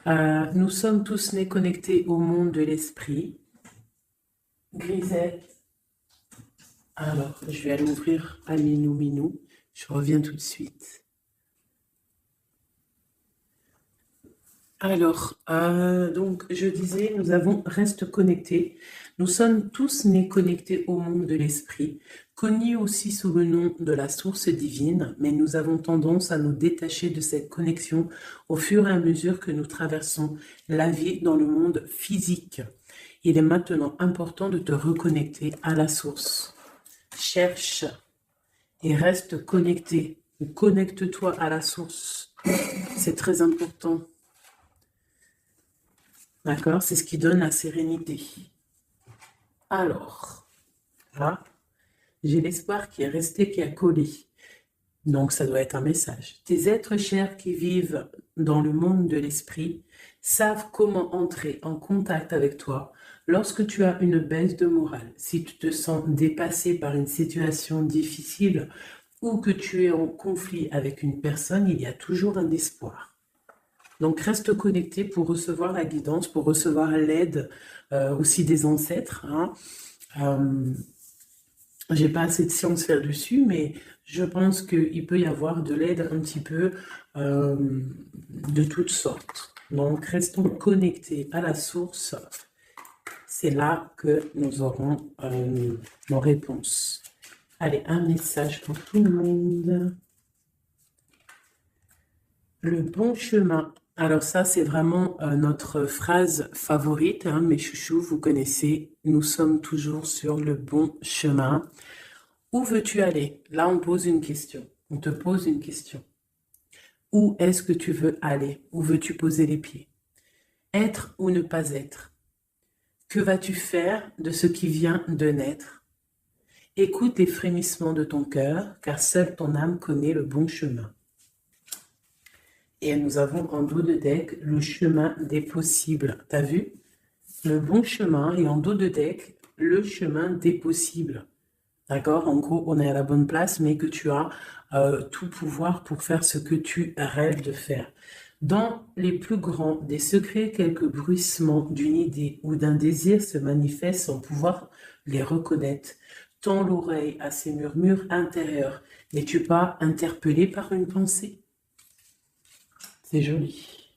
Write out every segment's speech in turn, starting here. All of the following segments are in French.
Nous sommes tous nés connectés au monde de l'esprit. Grisette. Alors, je vais aller ouvrir à Minou Minou. Je reviens tout de suite. Alors, donc, je disais, reste connectés. Nous sommes tous nés connectés au monde de l'esprit, connus aussi sous le nom de la source divine, mais nous avons tendance à nous détacher de cette connexion au fur et à mesure que nous traversons la vie dans le monde physique. Il est maintenant important de te reconnecter à la source. Cherche et reste connecté. Connecte-toi à la source. C'est très important. D'accord? C'est ce qui donne la sérénité. Alors, là, j'ai l'espoir qui est resté, qui a collé. Donc, ça doit être un message. Tes êtres chers qui vivent dans le monde de l'esprit savent comment entrer en contact avec toi lorsque tu as une baisse de morale. Si tu te sens dépassé par une situation difficile ou que tu es en conflit avec une personne, il y a toujours un espoir. Donc, reste connecté pour recevoir la guidance, pour recevoir l'aide aussi des ancêtres. J'ai pas assez de science faire dessus, mais je pense qu'il peut y avoir de l'aide un petit peu de toutes sortes. Donc, restons connectés à la source. C'est là que nous aurons nos réponses. Allez, un message pour tout le monde. Le bon chemin. Alors ça, c'est vraiment notre phrase favorite, hein, mes chouchous, vous connaissez. Nous sommes toujours sur le bon chemin. Où veux-tu aller? Là, on pose une question. On te pose une question. Où est-ce que tu veux aller? Où veux-tu poser les pieds? Être ou ne pas être? Que vas-tu faire de ce qui vient de naître? Écoute les frémissements de ton cœur, car seule ton âme connaît le bon chemin. Et nous avons en dos de deck le chemin des possibles. T'as vu? Le bon chemin et en dos de deck, le chemin des possibles. D'accord? En gros, on est à la bonne place, mais que tu as tout pouvoir pour faire ce que tu rêves de faire. Dans les plus grands des secrets, quelques bruissements d'une idée ou d'un désir se manifestent sans pouvoir les reconnaître. Tends l'oreille à ces murmures intérieurs. N'es-tu pas interpellé par une pensée? C'est joli.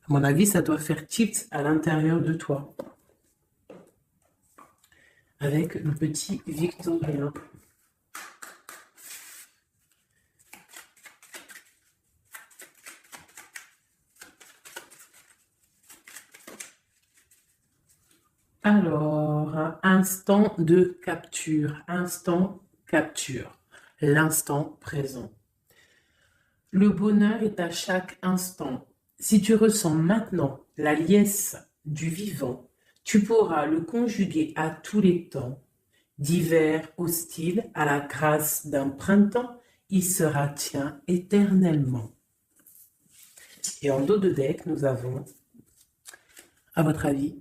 À mon avis, ça doit faire tilt à l'intérieur de toi. Avec le petit Victorien. Alors, instant de capture, l'instant présent. Le bonheur est à chaque instant. Si tu ressens maintenant la liesse du vivant, tu pourras le conjuguer à tous les temps. D'hiver hostile à la grâce d'un printemps, il sera tien éternellement. Et en dos de deck, nous avons, à votre avis,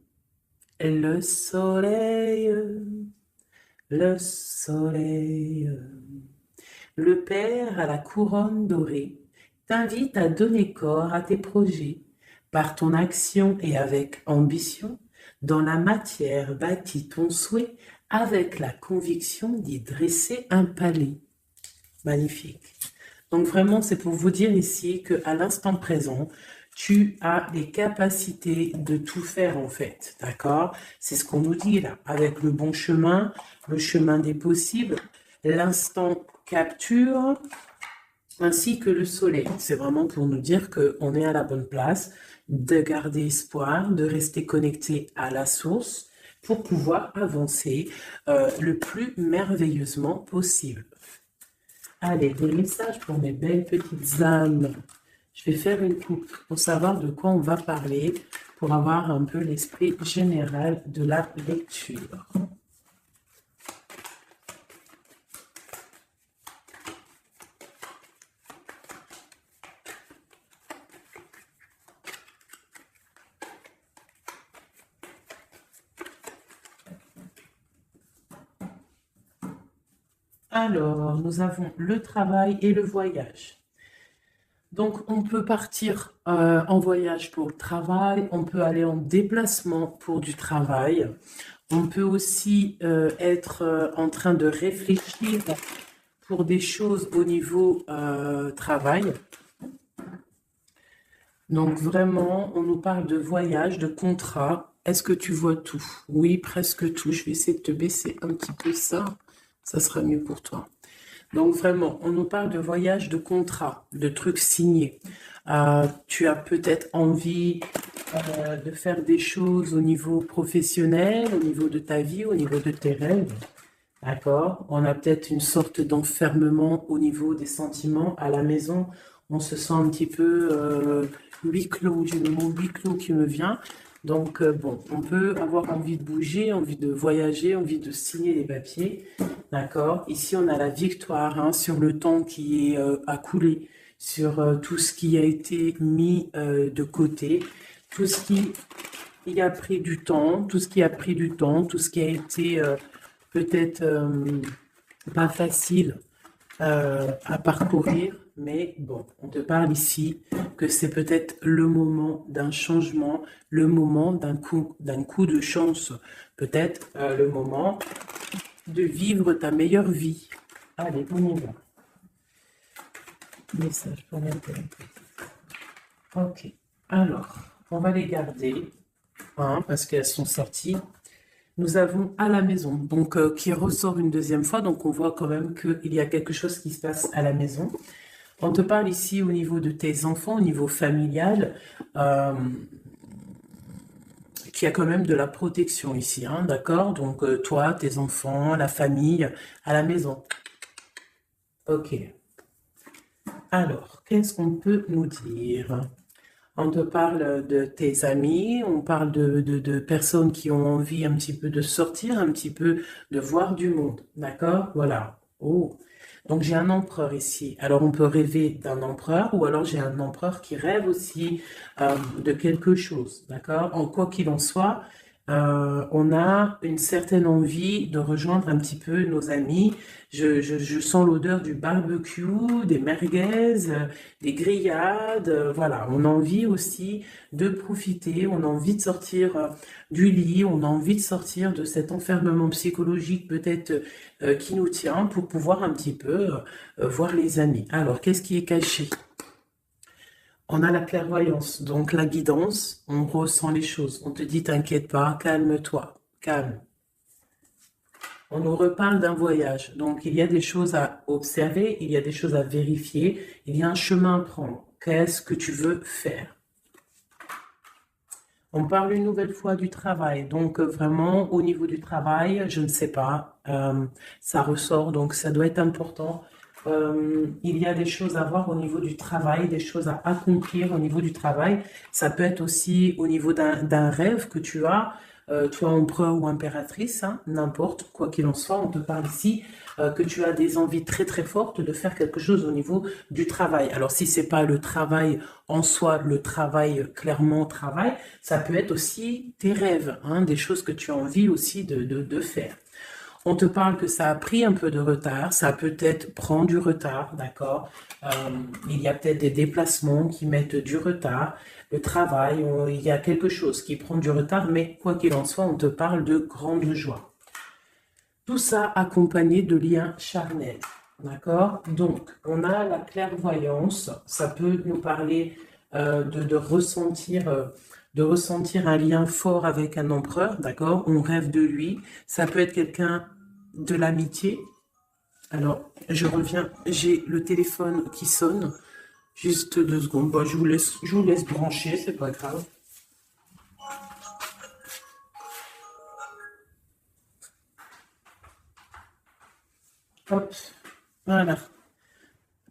le soleil, le soleil. Le Père à la couronne dorée t'invite à donner corps à tes projets. Par ton action et avec ambition, dans la matière bâtis ton souhait avec la conviction d'y dresser un palais. Magnifique. Donc vraiment, c'est pour vous dire ici qu'à l'instant présent, tu as les capacités de tout faire en fait, d'accord? C'est ce qu'on nous dit là, avec le bon chemin, le chemin des possibles, l'instant capture, ainsi que le soleil. C'est vraiment pour nous dire qu'on est à la bonne place, de garder espoir, de rester connecté à la source pour pouvoir avancer le plus merveilleusement possible. Allez, des messages pour mes belles petites âmes. Je vais faire une coupe pour savoir de quoi on va parler, pour avoir un peu l'esprit général de la lecture. Alors, nous avons le travail et le voyage. Donc, on peut partir en voyage pour le travail, on peut aller en déplacement pour du travail, on peut aussi être en train de réfléchir pour des choses au niveau travail. Donc, vraiment, on nous parle de voyage, de contrat. Est-ce que tu vois tout? Oui, presque tout. Je vais essayer de te baisser un petit peu ça. Ça sera mieux pour toi. Donc vraiment, on nous parle de voyage, de contrat, de trucs signés. Tu as peut-être envie de faire des choses au niveau professionnel, au niveau de ta vie, au niveau de tes rêves. D'accord? On a peut-être une sorte d'enfermement au niveau des sentiments à la maison. On se sent un petit peu huis clos. J'ai le mot huis clos qui me vient. Donc, bon, on peut avoir envie de bouger, envie de voyager, envie de signer des papiers. D'accord? Ici, on a la victoire hein, sur le temps qui est à couler, sur tout ce qui a été mis de côté, tout ce qui y a pris du temps, tout ce qui a pris du temps, tout ce qui a été peut-être pas facile à parcourir, mais bon, on te parle ici que c'est peut-être le moment d'un changement, le moment d'un coup de chance, peut-être le moment de vivre ta meilleure vie. Allez, on y va. Message pour l'intérêt. Ok, alors, on va les garder, hein, parce qu'elles sont sorties. Nous avons à la maison, donc qui ressort une deuxième fois, donc on voit quand même qu'il y a quelque chose qui se passe à la maison. On te parle ici au niveau de tes enfants, au niveau familial, qu'il y a quand même de la protection ici, hein, d'accord? Donc toi, tes enfants, la famille, à la maison. Ok. Alors, qu'est-ce qu'on peut nous dire? On te parle de tes amis, on parle de personnes qui ont envie un petit peu de sortir, un petit peu de voir du monde. D'accord? Voilà. Oh. Donc j'ai un empereur ici. Alors on peut rêver d'un empereur ou alors j'ai un empereur qui rêve aussi de quelque chose. D'accord? En quoi qu'il en soit, on a une certaine envie de rejoindre un petit peu nos amis. Je sens l'odeur du barbecue, des merguez, des grillades. Voilà, on a envie aussi de profiter, on a envie de sortir du lit, on a envie de sortir de cet enfermement psychologique peut-être qui nous tient pour pouvoir un petit peu voir les amis. Alors, qu'est-ce qui est caché? On a la clairvoyance, donc la guidance, on ressent les choses. On te dit, t'inquiète pas, calme-toi, calme. On nous reparle d'un voyage, donc il y a des choses à observer, il y a des choses à vérifier, il y a un chemin à prendre. Qu'est-ce que tu veux faire? On parle une nouvelle fois du travail, donc vraiment au niveau du travail, je ne sais pas, ça ressort, donc ça doit être important. Il y a des choses à voir au niveau du travail, des choses à accomplir au niveau du travail. Ça peut être aussi au niveau d'un rêve que tu as, toi empereur ou impératrice, hein, n'importe, quoi qu'il en soit, on te parle ici que tu as des envies très très fortes de faire quelque chose au niveau du travail. Alors si c'est pas le travail en soi, le travail clairement travail, ça peut être aussi tes rêves, hein, des choses que tu as envie aussi de faire. On te parle que ça a pris un peu de retard, ça peut-être prend du retard, d'accord? Il y a peut-être des déplacements qui mettent du retard, le travail, il y a quelque chose qui prend du retard, mais quoi qu'il en soit, on te parle de grande joie. Tout ça accompagné de liens charnels, d'accord? Donc, on a la clairvoyance, ça peut nous parler de ressentir un lien fort avec un empereur, d'accord? On rêve de lui, ça peut être quelqu'un de l'amitié. Alors, je reviens, j'ai le téléphone qui sonne. Juste 2 secondes. Bon, je vous laisse brancher, c'est pas grave. Hop, voilà.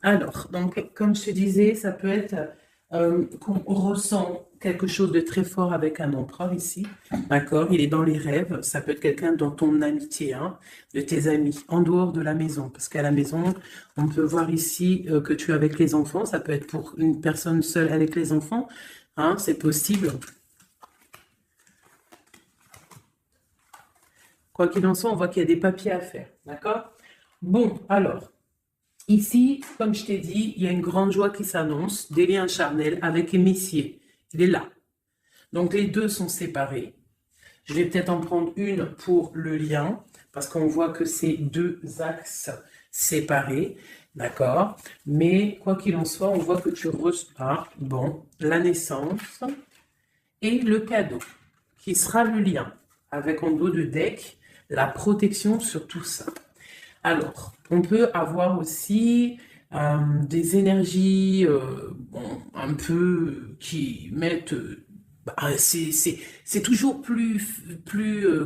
Alors, donc, comme je te disais, ça peut être qu'on ressent quelque chose de très fort avec un empereur ici, d'accord? Il est dans les rêves, ça peut être quelqu'un dans ton amitié, hein, de tes amis, en dehors de la maison, parce qu'à la maison, on peut voir ici que tu es avec les enfants, ça peut être pour une personne seule avec les enfants, hein, c'est possible. Quoi qu'il en soit, on voit qu'il y a des papiers à faire, d'accord? Bon, alors. Ici, comme je t'ai dit, il y a une grande joie qui s'annonce, des liens charnels avec Messier. Il est là. Donc les deux sont séparés. Je vais peut-être en prendre une pour le lien, parce qu'on voit que c'est deux axes séparés, d'accord? Mais quoi qu'il en soit, on voit que tu reçois, bon, la naissance et le cadeau, qui sera le lien, avec en dos de deck la protection sur tout ça. Alors, on peut avoir aussi des énergies bon, un peu qui mettent... bah, c'est toujours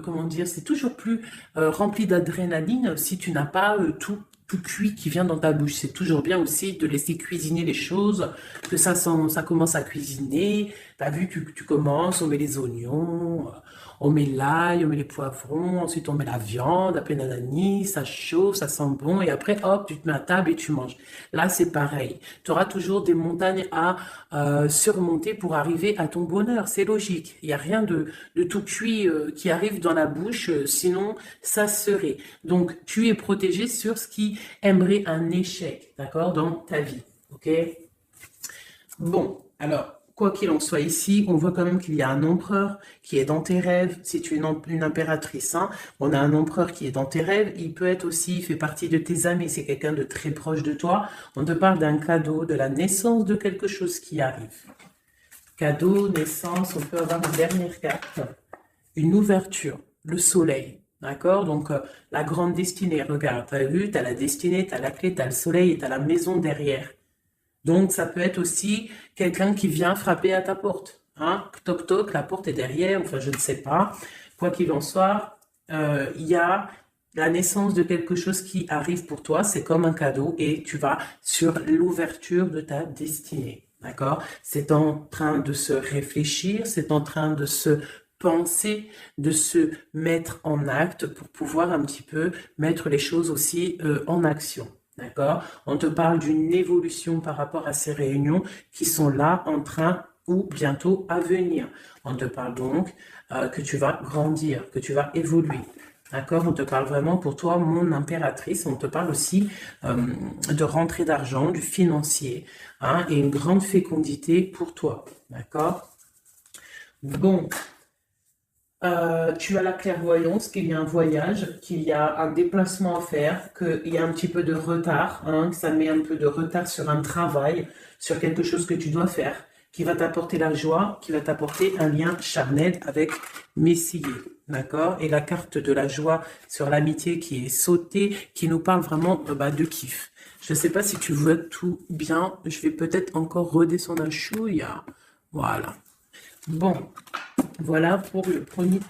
comment dire, c'est toujours plus rempli d'adrénaline si tu n'as pas tout cuit qui vient dans ta bouche. C'est toujours bien aussi de laisser cuisiner les choses, que ça commence à cuisiner. T'as vu, tu commences, on met les oignons, on met l'ail, on met les poivrons, ensuite on met la viande, après nanani, ça chauffe, ça sent bon, et après, hop, tu te mets à table et tu manges. Là, c'est pareil. Tu auras toujours des montagnes à surmonter pour arriver à ton bonheur. C'est logique. Il n'y a rien de tout cuit qui arrive dans la bouche, sinon ça serait. Donc, tu es protégé sur ce qui aimerait un échec, d'accord, dans ta vie. OK? Bon, alors, quoi qu'il en soit ici, on voit quand même qu'il y a un empereur qui est dans tes rêves. Si tu es une impératrice, hein, on a un empereur qui est dans tes rêves. Il peut être aussi, il fait partie de tes amis. C'est quelqu'un de très proche de toi. On te parle d'un cadeau, de la naissance de quelque chose qui arrive. Cadeau, naissance, on peut avoir une dernière carte. Une ouverture, le soleil. D'accord? Donc, la grande destinée. Regarde, tu as vu, tu as la destinée, tu as la clé, tu as le soleil et tu as la maison derrière. Donc, ça peut être aussi quelqu'un qui vient frapper à ta porte. Hein? Toc toc, la porte est derrière, enfin, je ne sais pas. Quoi qu'il en soit, il y a la naissance de quelque chose qui arrive pour toi. C'est comme un cadeau et tu vas sur l'ouverture de ta destinée. D'accord? C'est en train de se réfléchir, c'est en train de se penser, de se mettre en acte pour pouvoir un petit peu mettre les choses aussi en action. D'accord? On te parle d'une évolution par rapport à ces réunions qui sont là en train ou bientôt à venir. On te parle donc que tu vas grandir, que tu vas évoluer. D'accord? On te parle vraiment pour toi, mon impératrice. On te parle aussi de rentrée d'argent, du financier, hein, et une grande fécondité pour toi. D'accord? Bon, tu as la clairvoyance qu'il y a un voyage, qu'il y a un déplacement à faire, qu'il y a un petit peu de retard, hein, que ça met un peu de retard sur un travail, sur quelque chose que tu dois faire, qui va t'apporter la joie, qui va t'apporter un lien charnel avec Messier, d'accord? Et la carte de la joie sur l'amitié qui est sautée, qui nous parle vraiment de kiff. Je ne sais pas si tu vois tout bien, je vais peut-être encore redescendre un chouïa. Voilà. Bon, voilà pour le premier,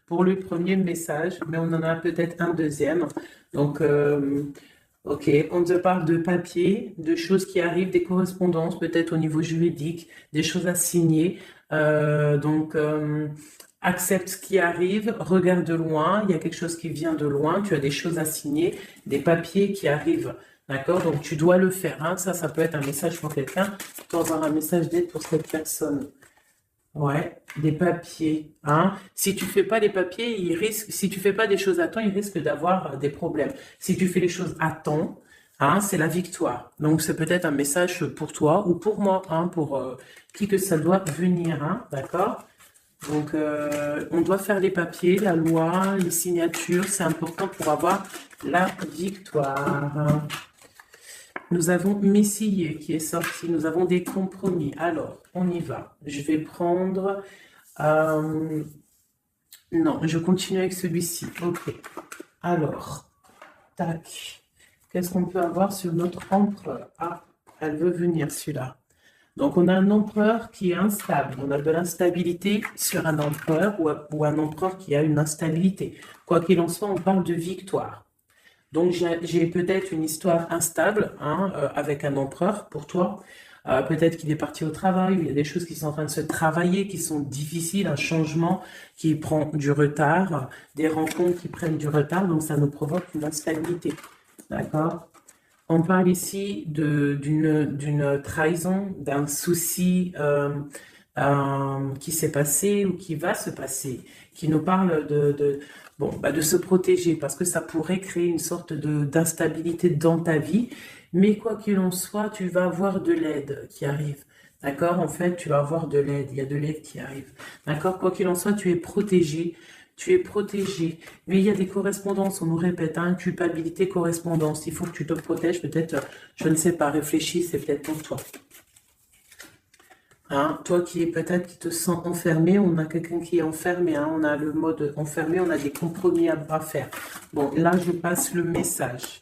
pour le premier message, mais on en a peut-être un deuxième. Donc, ok, on te parle de papier, de choses qui arrivent, des correspondances, peut-être au niveau juridique, des choses à signer. Donc, accepte ce qui arrive, regarde de loin, il y a quelque chose qui vient de loin, tu as des choses à signer, des papiers qui arrivent. D'accord? Donc, tu dois le faire. Hein. Ça peut être un message pour quelqu'un, tu peux avoir un message d'aide pour cette personne. Ouais, des papiers, hein. Si tu fais pas les papiers, si tu fais pas des choses à temps, il risque d'avoir des problèmes. Si tu fais les choses à temps, hein, c'est la victoire. Donc c'est peut-être un message pour toi ou pour moi, hein, pour qui que ça doit venir, hein, d'accord? Donc on doit faire les papiers, la loi, les signatures, c'est important pour avoir la victoire. Nous avons Messier qui est sorti. Nous avons des compromis. Alors, on y va. Je vais prendre... non, je continue avec celui-ci. Ok. Alors, tac. Qu'est-ce qu'on peut avoir sur notre empereur? Ah, elle veut venir, celui-là. Donc, on a un empereur qui est instable. On a de l'instabilité sur un empereur ou un empereur qui a une instabilité. Quoi qu'il en soit, on parle de victoire. Donc, j'ai peut-être une histoire instable, hein, avec un empereur pour toi. Peut-être qu'il est parti au travail, il y a des choses qui sont en train de se travailler, qui sont difficiles, un changement qui prend du retard, des rencontres qui prennent du retard, donc ça nous provoque une instabilité. D'accord? On parle ici d'une trahison, d'un souci qui s'est passé ou qui va se passer, qui nous parle bon, de se protéger parce que ça pourrait créer une sorte d'instabilité dans ta vie. Mais quoi qu'il en soit, tu vas avoir de l'aide qui arrive. D'accord? En fait, tu vas avoir de l'aide. Il y a de l'aide qui arrive. D'accord? Quoi qu'il en soit, tu es protégé. Tu es protégé. Mais il y a des correspondances, on nous répète, hein, culpabilité, correspondance. Il faut que tu te protèges. Peut-être, je ne sais pas, réfléchis, c'est peut-être pour toi. Hein, toi qui est peut-être qui te sens enfermé, on a quelqu'un qui est enfermé, hein, on a le mode enfermé, on a des compromis à faire. Bon, là, je passe le message.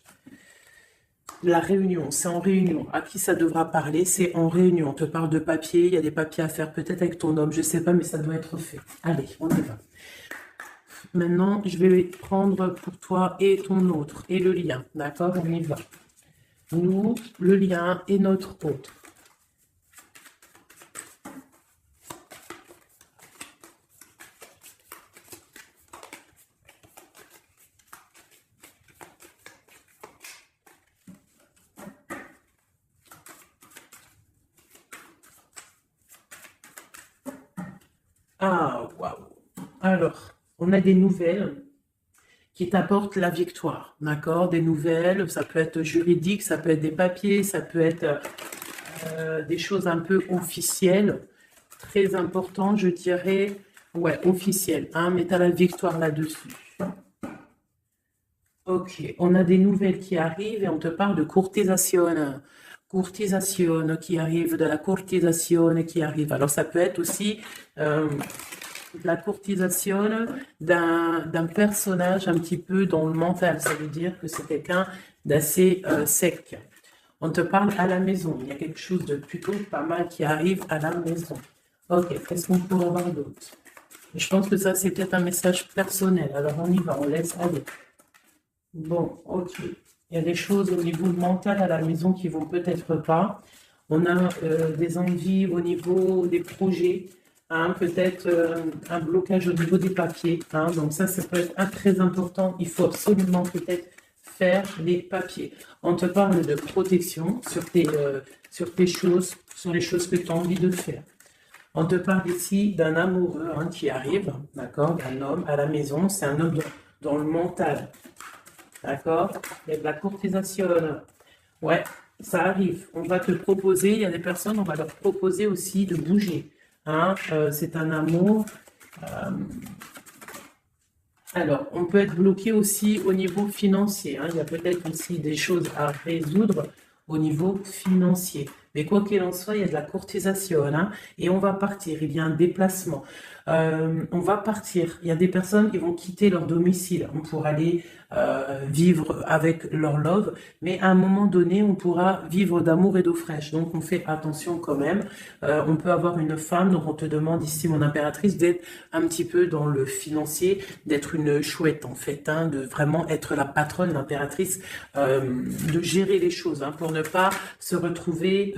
La réunion, c'est en réunion. À qui ça devra parler? C'est en réunion. On te parle de papier, il y a des papiers à faire peut-être avec ton homme, je sais pas, mais ça doit être fait. Allez, on y va. Maintenant, je vais prendre pour toi et ton autre, et le lien. D'accord? On y va. Nous, le lien et notre autre. Ah, waouh. Alors, on a des nouvelles qui t'apportent la victoire, d'accord? Des nouvelles, ça peut être juridique, ça peut être des papiers, ça peut être des choses un peu officielles, très important, je dirais, ouais, officielles, hein, mais tu as la victoire là-dessus. Ok, on a des nouvelles qui arrivent et on te parle de courtisation. Courtisation qui arrive, de la courtisation qui arrive. Alors ça peut être aussi la courtisation d'un personnage un petit peu dans le mental. Ça veut dire que c'est quelqu'un d'assez sec. On te parle à la maison. Il y a quelque chose de plutôt pas mal qui arrive à la maison. Ok, qu'est-ce qu'on pourrait avoir d'autre? Je pense que ça, c'est peut-être un message personnel. Alors on y va, on laisse aller. Bon, ok. Il y a des choses au niveau mental à la maison qui vont peut-être pas. On a des envies au niveau des projets, hein, peut-être un blocage au niveau des papiers. Hein, donc ça peut être très important. Il faut absolument peut-être faire les papiers. On te parle de protection sur tes choses, sur les choses que tu as envie de faire. On te parle ici d'un amoureux hein, qui arrive, d'accord, d'un homme à la maison. C'est un homme dans le mental. D'accord? Il y a de la courtisation. Ouais, ça arrive. On va te proposer, il y a des personnes, on va leur proposer aussi de bouger. Hein? C'est un amour. Alors, on peut être bloqué aussi au niveau financier. Hein? Il y a peut-être aussi des choses à résoudre au niveau financier. Mais quoi qu'il en soit, il y a de la courtisation. Hein? Et on va partir. Il y a un déplacement. On va partir. Il y a des personnes qui vont quitter leur domicile pour aller vivre avec leur love, mais à un moment donné, on pourra vivre d'amour et d'eau fraîche. Donc, on fait attention quand même. On peut avoir une femme, donc on te demande ici, mon impératrice, d'être un petit peu dans le financier, d'être une chouette en fait, hein, de vraiment être la patronne, l'impératrice, de gérer les choses, hein, pour ne pas se retrouver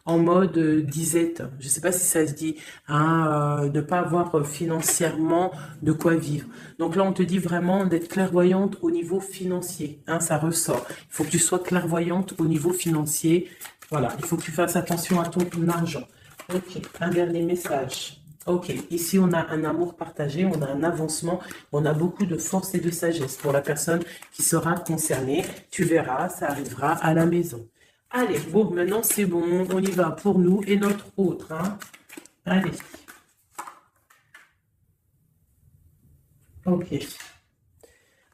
en mode disette. Je ne sais pas si ça se dit, hein, de pas avoir financièrement de quoi vivre. Donc là, on te dit vraiment d'être clairvoyante au niveau financier. Hein, ça ressort. Il faut que tu sois clairvoyante au niveau financier. Voilà, il faut que tu fasses attention à ton argent. Ok, un dernier message. Ok, ici on a un amour partagé, on a un avancement, on a beaucoup de force et de sagesse pour la personne qui sera concernée. Tu verras, ça arrivera à la maison. Allez, bon, maintenant c'est bon, on y va pour nous et notre autre. Hein. Allez. Ok.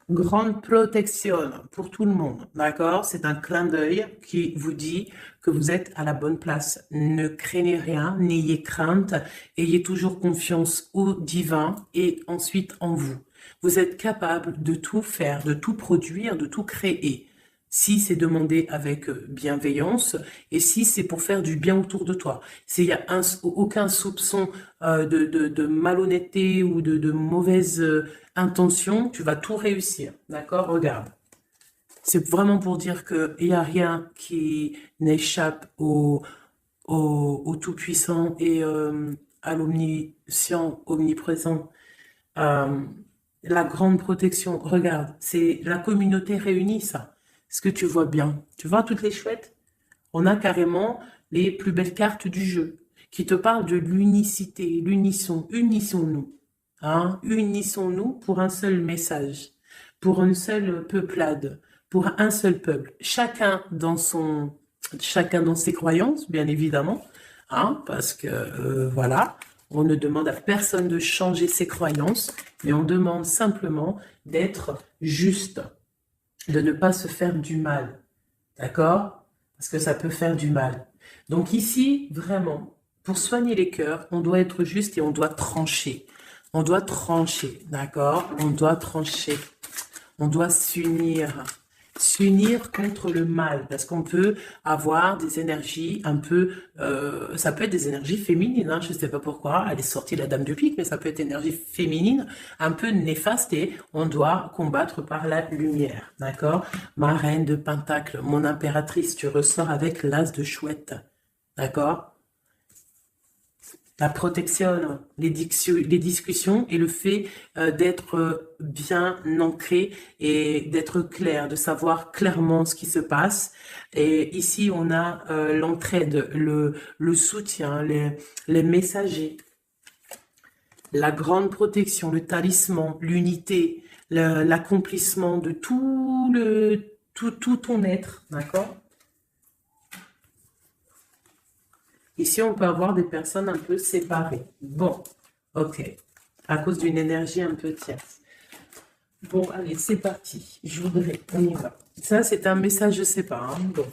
Grande protection pour tout le monde, d'accord? C'est un clin d'œil qui vous dit que vous êtes à la bonne place. Ne craignez rien, n'ayez crainte, ayez toujours confiance au divin et ensuite en vous. Vous êtes capable de tout faire, de tout produire, de tout créer. Si c'est demandé avec bienveillance et si c'est pour faire du bien autour de toi. S'il n'y a aucun soupçon de malhonnêteté ou de mauvaise intention, tu vas tout réussir. D'accord? Regarde. C'est vraiment pour dire qu'il n'y a rien qui n'échappe au Tout-Puissant et à l'Omniscient, Omniprésent. La grande protection, regarde, c'est la communauté réunie, ça. Est-ce que tu vois bien? Tu vois toutes les chouettes? On a carrément les plus belles cartes du jeu. qui te parle de l'unicité, l'unisson, unissons-nous. Hein, unissons-nous pour un seul message, pour une seule peuplade, pour un seul peuple. Chacun dans ses croyances, bien évidemment, hein, parce que voilà, on ne demande à personne de changer ses croyances, mais on demande simplement d'être juste, de ne pas se faire du mal, d'accord? Parce que ça peut faire du mal. Donc ici, vraiment, pour soigner les cœurs, on doit être juste et on doit trancher. On doit trancher, d'accord? On doit trancher. On doit s'unir. S'unir contre le mal, parce qu'on peut avoir des énergies un peu, ça peut être des énergies féminines, hein, je ne sais pas pourquoi, elle est sortie la dame de pique, mais ça peut être énergie féminine, un peu néfaste, et on doit combattre par la lumière, d'accord? Ma reine de Pentacle, mon impératrice, tu ressors avec l'as de chouette, d'accord? La protection, les discussions et le fait d'être bien ancré et d'être clair, de savoir clairement ce qui se passe. Et ici, on a l'entraide, le soutien, les messagers, la grande protection, le talisman, l'unité, l'accomplissement de tout ton être, d'accord? Ici, on peut avoir des personnes un peu séparées. Bon, ok. À cause d'une énergie un peu tierce. Bon, allez, c'est parti. Je voudrais, on y va. Ça, c'est un message, je sais pas. Hein. Bon.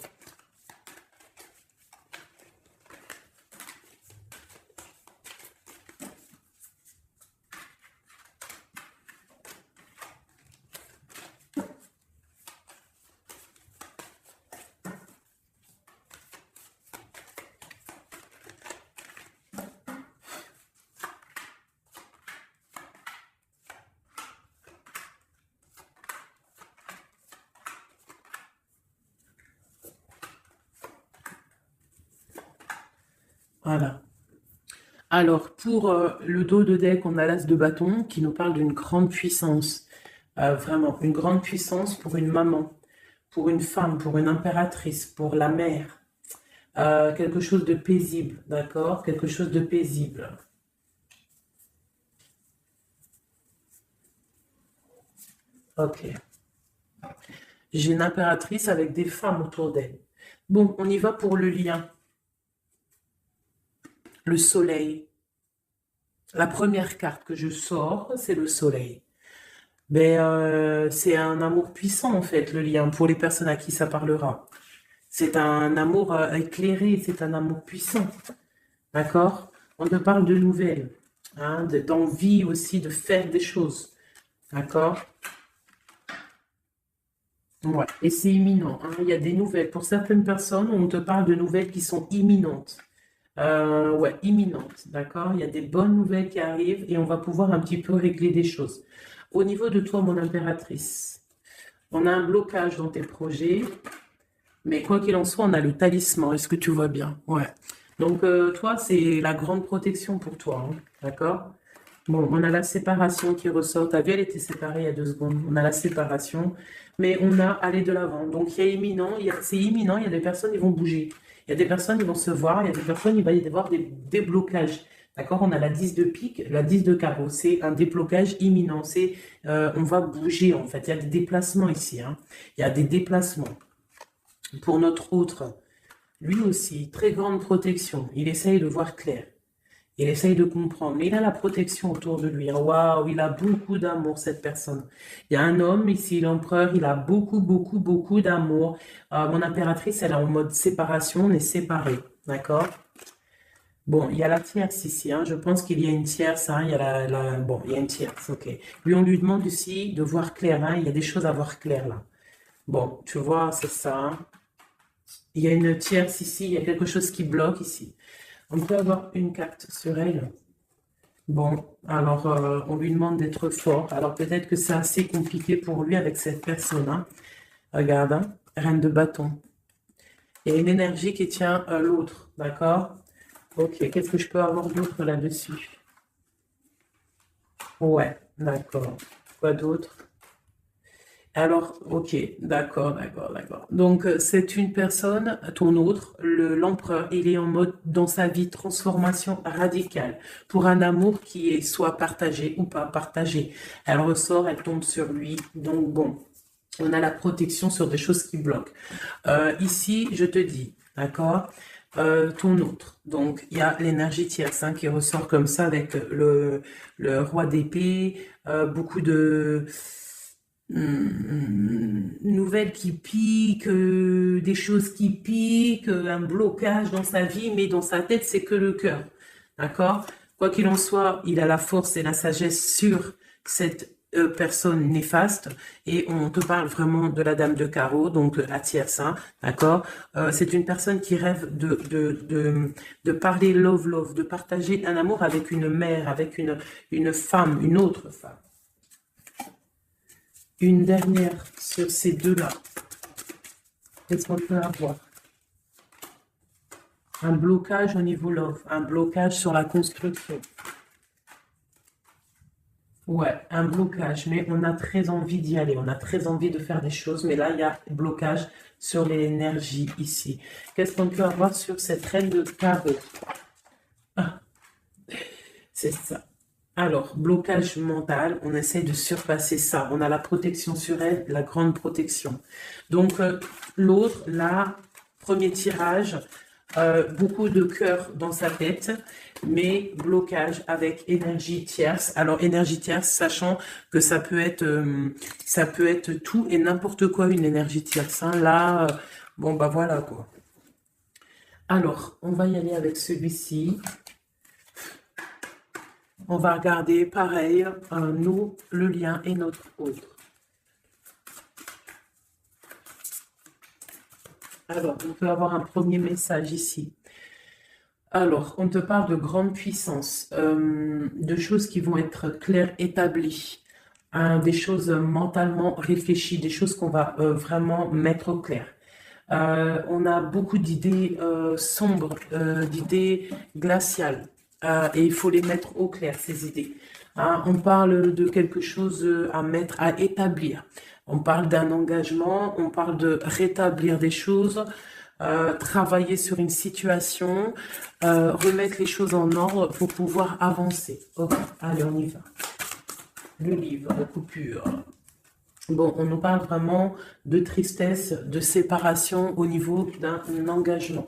Voilà. Alors, pour le dos de deck, on a l'as de bâton qui nous parle d'une grande puissance. Vraiment, une grande puissance pour une maman, pour une femme, pour une impératrice, pour la mère. Quelque chose de paisible, d'accord? Quelque chose de paisible. Ok. J'ai une impératrice avec des femmes autour d'elle. Bon, on y va pour le lien. Le soleil. La première carte que je sors, c'est le soleil. Mais c'est un amour puissant, en fait, le lien, pour les personnes à qui ça parlera. C'est un amour éclairé, c'est un amour puissant. D'accord? On te parle de nouvelles, hein, d'envie aussi de faire des choses. D'accord? Ouais. Et c'est imminent, hein. Il y a des nouvelles. Pour certaines personnes, on te parle de nouvelles qui sont imminentes. Ouais, imminentes, d'accord? Il y a des bonnes nouvelles qui arrivent et on va pouvoir un petit peu régler des choses. Au niveau de toi, mon impératrice, on a un blocage dans tes projets, mais quoi qu'il en soit, on a le talisman. Est-ce que tu vois bien? Ouais. Donc, toi, c'est la grande protection pour toi, hein, d'accord? Bon, on a la séparation qui ressort. T'as vu, elle était séparée il y a 2 secondes. On a la séparation, mais on a aller de l'avant. Donc, il y a imminent, c'est imminent, il y a des personnes qui vont bouger. Il y a des personnes qui vont se voir, il y a des personnes, il va y avoir des déblocages. D'accord? On a la 10 de pique, la 10 de carreau. C'est un déblocage imminent. On va bouger, en fait. Il y a des déplacements ici, hein. Il y a des déplacements. Pour notre autre, lui aussi, très grande protection. Il essaye de voir clair. Il essaye de comprendre, mais il a la protection autour de lui. Waouh, il a beaucoup d'amour, cette personne. Il y a un homme ici, l'empereur, il a beaucoup, beaucoup, beaucoup d'amour. Mon impératrice, elle est en mode séparation, on est séparés, d'accord? Bon, il y a la tierce ici, hein. Je pense qu'il y a une tierce, hein. Il y a bon, il y a une tierce, ok. Lui, on lui demande aussi de voir clair, hein. Il y a des choses à voir clair, là. Bon, tu vois, c'est ça, hein. Il y a une tierce ici, il y a quelque chose qui bloque ici. On peut avoir une carte sur elle. Bon, alors on lui demande d'être fort. Alors peut-être que c'est assez compliqué pour lui avec cette personne, hein. Regarde, hein, reine de bâton. Il y a une énergie qui tient l'autre, d'accord? Ok, qu'est-ce que je peux avoir d'autre là-dessus? Ouais, d'accord. Quoi d'autre? Alors, ok, d'accord, d'accord, d'accord. Donc, c'est une personne, ton autre, l'empereur, il est en mode dans sa vie transformation radicale pour un amour qui est soit partagé ou pas partagé. Elle ressort, elle tombe sur lui. Donc, bon, on a la protection sur des choses qui bloquent. Ici, je te dis, d'accord, ton autre. Donc, il y a l'énergie tierce hein, qui ressort comme ça avec le roi d'épée, beaucoup de nouvelles qui piquent, des choses qui piquent, un blocage dans sa vie, mais dans sa tête, c'est que le cœur. D'accord? Quoi qu'il en soit, il a la force et la sagesse sur cette personne néfaste et on te parle vraiment de la dame de carreau, donc la tierce, hein, d'accord? C'est une personne qui rêve de parler love, de partager un amour avec une mère, avec une femme, une autre femme. Une dernière sur ces deux-là. Qu'est-ce qu'on peut avoir? Un blocage au niveau love, un blocage sur la construction. Ouais, un blocage, mais on a très envie d'y aller, on a très envie de faire des choses, mais là, il y a blocage sur l'énergie ici. Qu'est-ce qu'on peut avoir sur cette reine de carreau? Ah, c'est ça. Alors, blocage mental, on essaie de surpasser ça. On a la protection sur elle, la grande protection. Donc, l'autre, là, premier tirage, beaucoup de cœur dans sa tête, mais blocage avec énergie tierce. Alors, énergie tierce, sachant que ça peut être tout et n'importe quoi, une énergie tierce. Hein. Là, bon, bah voilà, quoi. Alors, on va y aller avec celui-ci. On va regarder pareil, nous, le lien et notre autre. Alors, on peut avoir un premier message ici. Alors, on te parle de grande puissance, de choses qui vont être claires, établies, hein, des choses mentalement réfléchies, des choses qu'on va vraiment mettre au clair. On a beaucoup d'idées sombres, d'idées glaciales. Et il faut les mettre au clair, ces idées. Hein, on parle de quelque chose à mettre, à établir. On parle d'un engagement, on parle de rétablir des choses, travailler sur une situation, remettre les choses en ordre pour pouvoir avancer. Ok, allez, on y va. Le livre, la coupure. Bon, on nous parle vraiment de tristesse, de séparation au niveau d'un engagement.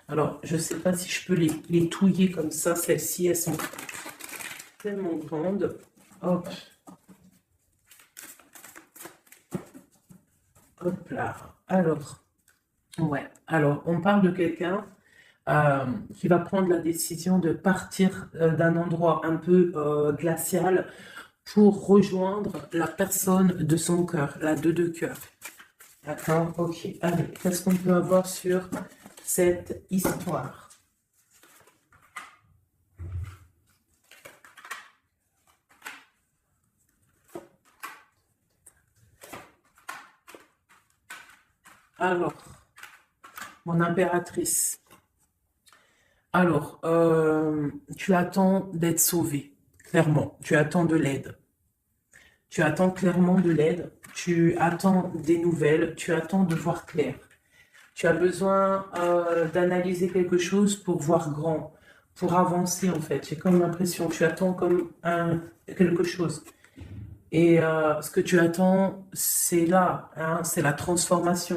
Alors, je ne sais pas si je peux les touiller comme ça. Celles-ci, elles sont tellement grandes. Hop. Hop là. Alors, ouais. Alors, on parle de quelqu'un qui va prendre la décision de partir d'un endroit un peu glacial pour rejoindre la personne de son cœur, la deux de cœur. D'accord? Ok. Allez, qu'est-ce qu'on peut avoir sur cette histoire? Alors, mon impératrice. Alors, tu attends d'être sauvée, clairement. Tu attends de l'aide. Tu attends clairement de l'aide. Tu attends des nouvelles. Tu attends de voir clair. Tu as besoin d'analyser quelque chose pour voir grand, pour avancer en fait. J'ai comme l'impression, tu attends comme quelque chose. Et ce que tu attends, c'est là, hein, c'est la transformation.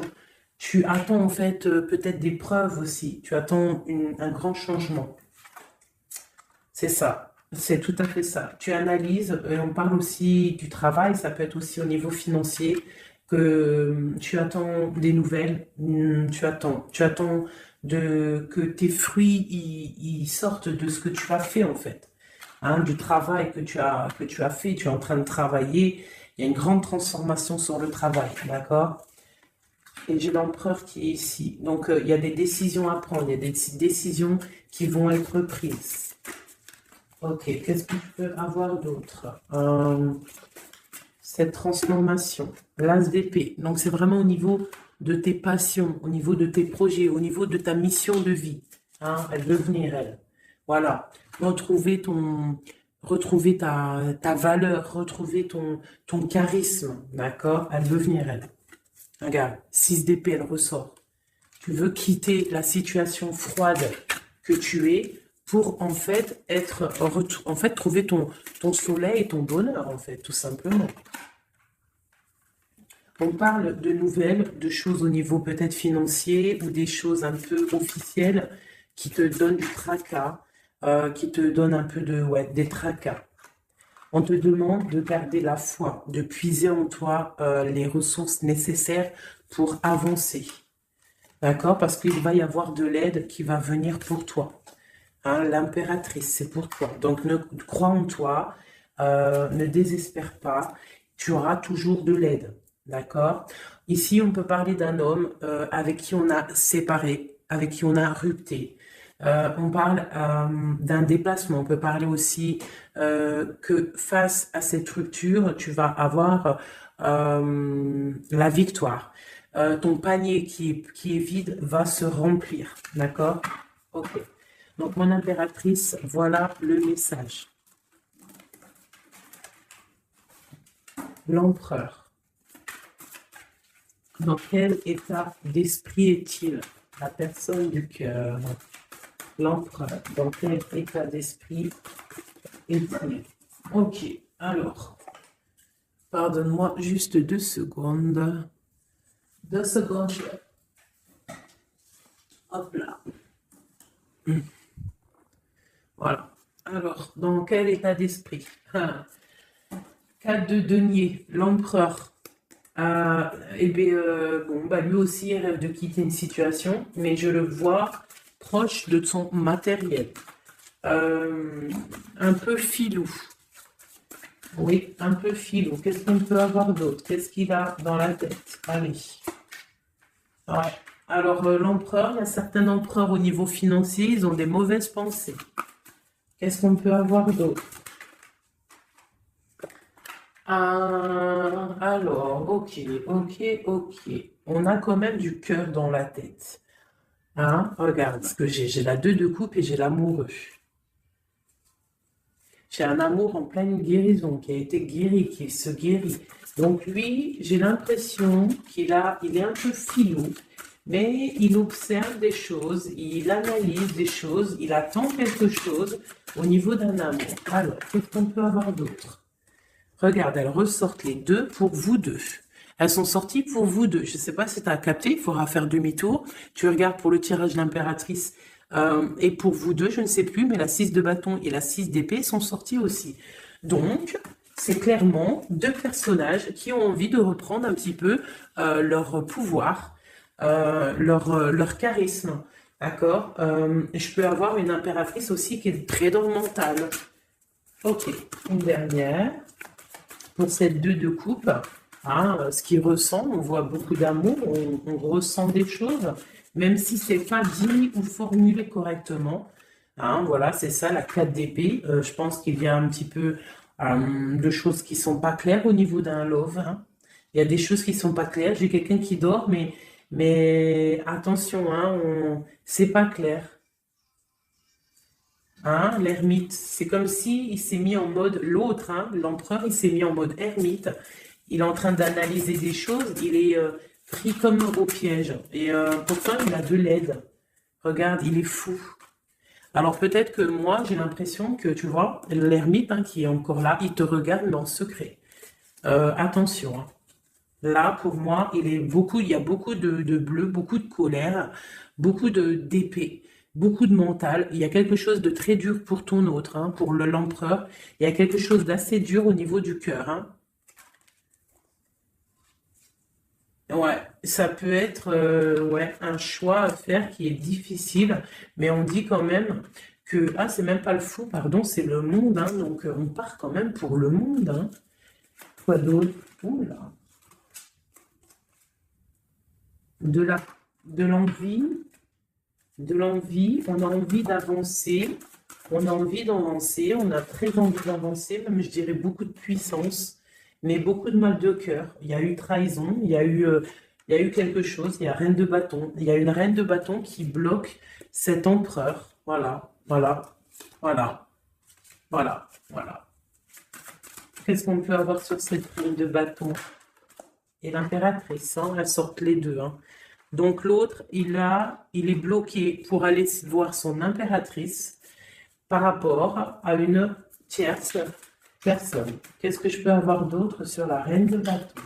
Tu attends en fait peut-être des preuves aussi. Tu attends un grand changement. C'est ça. C'est tout à fait ça. Tu analyses, et on parle aussi du travail, ça peut être aussi au niveau financier, que tu attends des nouvelles, tu attends que tes fruits ils sortent de ce que tu as fait en fait. Hein, du travail que tu as fait, tu es en train de travailler, il y a une grande transformation sur le travail, d'accord? Et j'ai l'empereur qui est ici. Donc, il y a des décisions à prendre, il y a des décisions qui vont être prises. Ok, qu'est-ce que je peux avoir d'autre? Cette transformation, l'as d'épée. Donc, c'est vraiment au niveau de tes passions, au niveau de tes projets, au niveau de ta mission de vie. Hein, elle veut venir, elle. Voilà. retrouver ta valeur, retrouver ton charisme, d'accord? Elle veut venir, elle. Regarde, 6 d'épée, elle ressort. Tu veux quitter la situation froide que tu es pour en fait trouver ton soleil et ton bonheur, en fait, tout simplement. On parle de nouvelles, de choses au niveau peut-être financier ou des choses un peu officielles qui te donnent du tracas, qui te donnent un peu des tracas. On te demande de garder la foi, de puiser en toi les ressources nécessaires pour avancer. D'accord? Parce qu'il va y avoir de l'aide qui va venir pour toi. Hein, l'impératrice, c'est pour toi. Donc, crois en toi, ne désespère pas. Tu auras toujours de l'aide. D'accord? Ici, on peut parler d'un homme avec qui on a séparé, avec qui on a rupté. On parle d'un déplacement. On peut parler aussi que face à cette rupture, tu vas avoir la victoire. Ton panier qui est vide va se remplir. D'accord? Ok. Donc, mon impératrice, voilà le message. L'empereur. Dans quel état d'esprit est-il? La personne du cœur. L'empereur. Dans quel état d'esprit est-il? Ok, alors. Pardonne-moi juste 2 secondes. 2 secondes. Hop là. Voilà. Alors, dans quel état d'esprit? 4 de denier, l'empereur. Lui aussi il rêve de quitter une situation, mais je le vois proche de son matériel. Un peu filou. Oui, un peu filou. Qu'est-ce qu'on peut avoir d'autre? Qu'est-ce qu'il a dans la tête? Allez. Ouais. Alors, l'empereur, il y a certains empereurs au niveau financier, ils ont des mauvaises pensées. Qu'est-ce qu'on peut avoir d'autre? Alors, ok. On a quand même du cœur dans la tête. Hein? Regarde ce que j'ai. J'ai la 2 de coupe et j'ai l'amoureux. J'ai un amour en pleine guérison, qui a été guéri, qui se guérit. Donc lui, j'ai l'impression il est un peu filou, mais il observe des choses, il analyse des choses, il attend quelque chose au niveau d'un amour. Alors, qu'est-ce qu'on peut avoir d'autre? Regarde, elles ressortent les 2 pour vous deux. Elles sont sorties pour vous deux. Je ne sais pas si tu as capté, il faudra faire demi-tour. Tu regardes pour le tirage de l'impératrice. Et pour vous deux, je ne sais plus, mais la 6 de bâton et la 6 d'épée sont sorties aussi. Donc, c'est clairement 2 personnages qui ont envie de reprendre un petit peu leur pouvoir, leur charisme. D'accord? Je peux avoir une impératrice aussi qui est très dans le mental. Ok, une dernière. Pour cette 2 de coupe, hein, ce qu'il ressent, on voit beaucoup d'amour, on ressent des choses, même si c'est pas dit ou formulé correctement. Hein, voilà, c'est ça, la 4 d'épée. Je pense qu'il y a un petit peu de choses qui sont pas claires au niveau d'un love. Hein. Il y a des choses qui sont pas claires. J'ai quelqu'un qui dort, mais attention, hein, c'est pas clair. Hein, l'ermite, c'est comme si il s'est mis en mode l'autre, hein, l'empereur, il s'est mis en mode ermite. Il est en train d'analyser des choses, il est pris comme au piège. Et pourtant, il a de l'aide. Regarde, il est fou. Alors peut-être que moi, j'ai l'impression que, tu vois, l'ermite hein, qui est encore là, il te regarde mais en secret. Attention. Hein. Là, pour moi, il y a beaucoup de bleu, beaucoup de colère, beaucoup d'épée, beaucoup de mental. Il y a quelque chose de très dur pour ton autre, hein, pour l'empereur. Il y a quelque chose d'assez dur au niveau du cœur. Hein. Ouais, ça peut être un choix à faire qui est difficile, mais on dit quand même que, c'est même pas le fou, pardon, c'est le monde, hein, donc on part quand même pour le monde. Hein. Quoi d'autre? Oula. De la, de l'envie, on a envie d'avancer, on a très envie d'avancer, même je dirais beaucoup de puissance, mais beaucoup de mal de cœur. Il y a eu trahison, il y a eu quelque chose, il y a reine de bâton, il y a une reine de bâton qui bloque cet empereur. Voilà, voilà, voilà, voilà, voilà. Qu'est-ce qu'on peut avoir sur cette ligne de bâton? Et l'impératrice, hein, elles sortent les deux. Hein. Donc l'autre, il est bloqué pour aller voir son impératrice par rapport à une tierce personne. Qu'est-ce que je peux avoir d'autre sur la reine de bâton?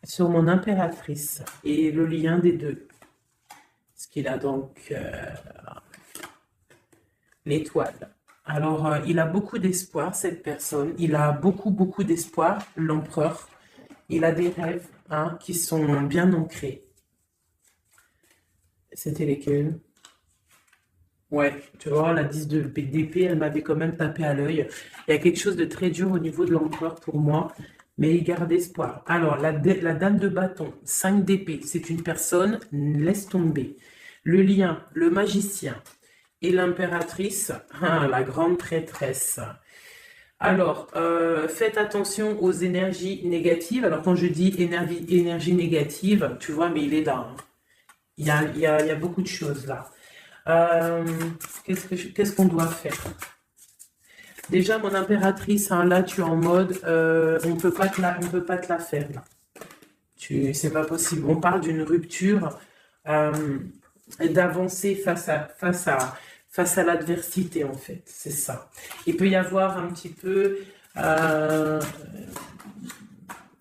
Sur mon impératrice et le lien des deux. Ce qu'il a donc l'étoile. Alors, il a beaucoup d'espoir, cette personne. Il a beaucoup, beaucoup d'espoir, l'empereur. Il a des rêves hein, qui sont bien ancrés. C'était lesquels? Ouais, tu vois, la 10 d'épée, elle m'avait quand même tapé à l'œil. Il y a quelque chose de très dur au niveau de l'empereur pour moi, mais il garde espoir. Alors, la dame de bâton, 5 d'épée, c'est une personne, laisse tomber. Le lion, le magicien et l'impératrice, la grande prêtresse. Alors, faites attention aux énergies négatives. Alors, quand je dis énergie négative, tu vois, mais il est là. Hein. Il y a beaucoup de choses là. Qu'est-ce qu'on doit faire? Déjà, mon impératrice, hein, là, tu es en mode, on peut pas te la faire, là. C'est pas possible. On parle d'une rupture, d'avancer face à l'adversité, en fait. C'est ça. Il peut y avoir un petit peu...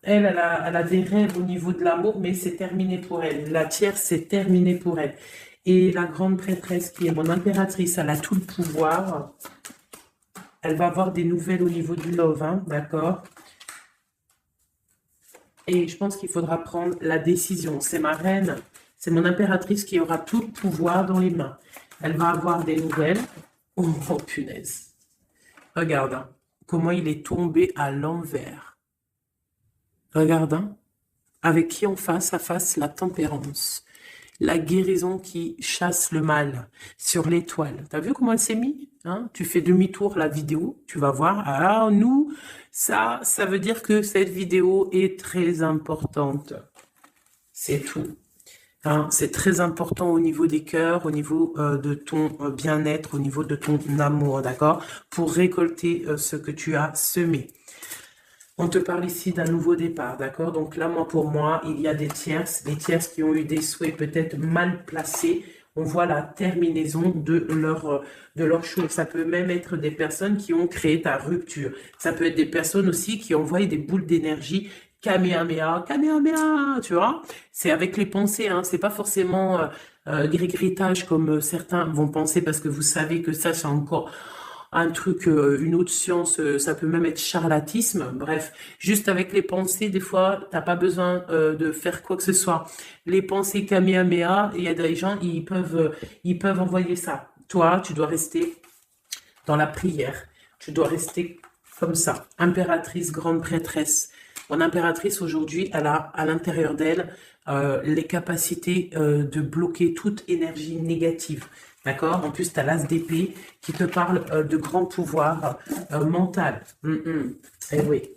elle a des rêves au niveau de l'amour, mais c'est terminé pour elle. La tierce, c'est terminé pour elle. Et la grande prêtresse, qui est mon impératrice, elle a tout le pouvoir. Elle va avoir des nouvelles au niveau du love, hein, d'accord? Et je pense qu'il faudra prendre la décision. C'est ma reine, c'est mon impératrice qui aura tout le pouvoir dans les mains. Elle va avoir des nouvelles. Oh, punaise. Regarde hein, comment il est tombé à l'envers. Regarde, hein, avec qui on face à face la tempérance. La guérison qui chasse le mal sur l'étoile. T'as vu comment elle s'est mise hein? Tu fais demi-tour la vidéo, tu vas voir. Alors nous, ça veut dire que cette vidéo est très importante. C'est tout. Hein? C'est très important au niveau des cœurs, au niveau de ton bien-être, au niveau de ton amour, d'accord? Pour récolter ce que tu as semé. On te parle ici d'un nouveau départ, d'accord? Donc là, pour moi, il y a des tierces qui ont eu des souhaits peut-être mal placés. On voit la terminaison de leur chose. Ça peut même être des personnes qui ont créé ta rupture. Ça peut être des personnes aussi qui ont envoyé des boules d'énergie. Kamehameha, Kamehameha, tu vois? C'est avec les pensées, hein. C'est pas forcément gris-gritage comme certains vont penser parce que vous savez que ça, c'est encore... un truc, une autre science, ça peut même être charlatisme. Bref, juste avec les pensées, des fois, t'as pas besoin de faire quoi que ce soit. Les pensées Kamehameha, il y a des gens, ils peuvent envoyer ça. Toi, tu dois rester dans la prière. Tu dois rester comme ça. Impératrice, grande prêtresse. Mon impératrice, aujourd'hui, elle a à l'intérieur d'elle les capacités de bloquer toute énergie négative. D'accord? En plus, tu as l'as d'épée qui te parle de grand pouvoir mental. Et oui.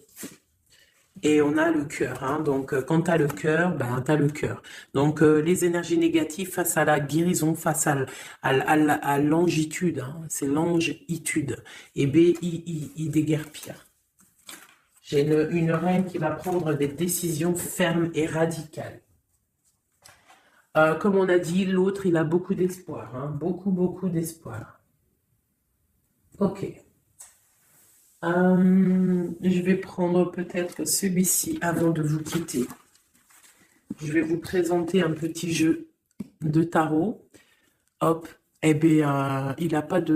Et on a le cœur. Hein? Donc, quand tu as le cœur, ben, tu as le cœur. Donc, les énergies négatives face à la guérison, face à l'angitude. Hein? C'est l'angitude. Et B-I-I déguerpir. J'ai une reine qui va prendre des décisions fermes et radicales. Comme on a dit, l'autre, il a beaucoup d'espoir. Hein? Beaucoup, beaucoup d'espoir. Ok. Je vais prendre peut-être celui-ci avant de vous quitter. Je vais vous présenter un petit jeu de tarot. Hop. Eh bien, il n'a pas de